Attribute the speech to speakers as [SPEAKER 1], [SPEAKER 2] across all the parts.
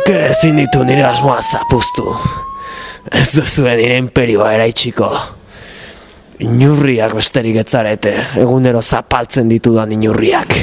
[SPEAKER 1] Zuk ere ezin ditu nire asmoa zapuztu. Ez duzue nire imperioa eraitsiko. Inurriak besterik etzarete, egunero zapaltzen ditudan inurriak.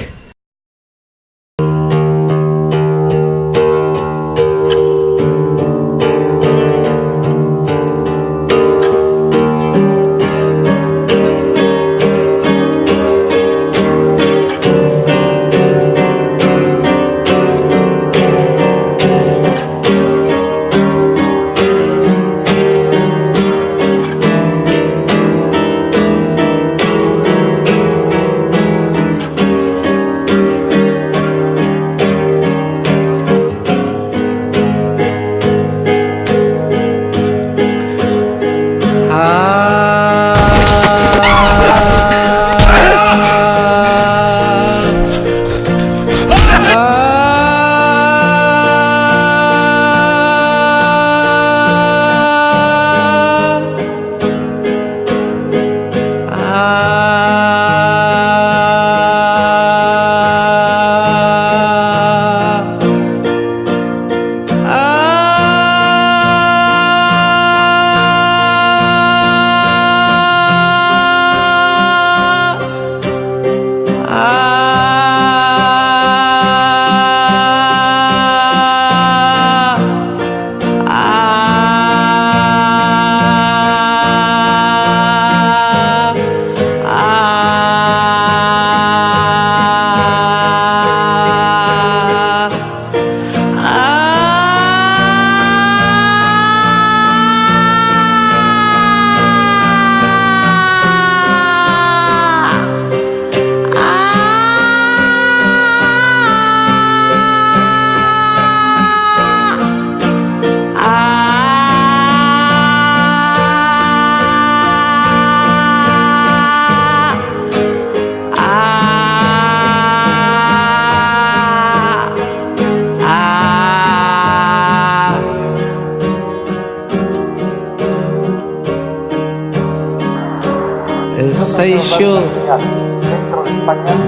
[SPEAKER 2] Seixo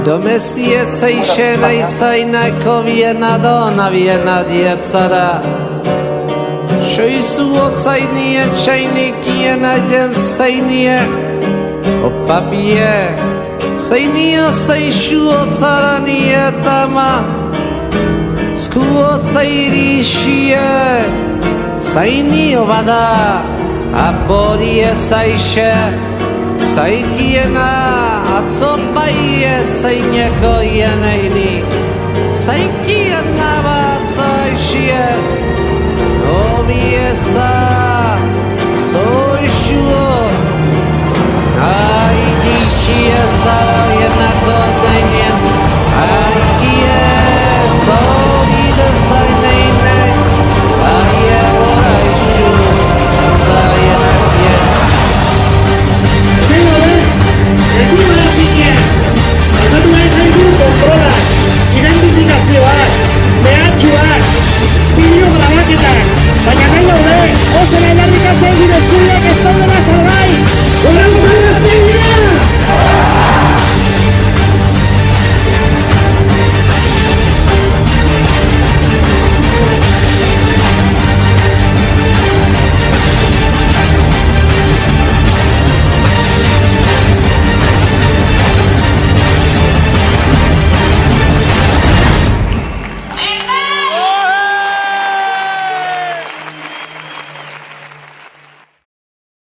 [SPEAKER 2] Domestie seixena izainako biena dona biena dietzara Soizu otzainie txainikien aien zeinie Opapie Zeinio seixu otzara nietama Zku otzairi xie Zainio bada Aborie zaixe Zaikiena atzopaie zeineko ieneini Zaikiena bat zaixie Obieza zoixuo Haiditxie zara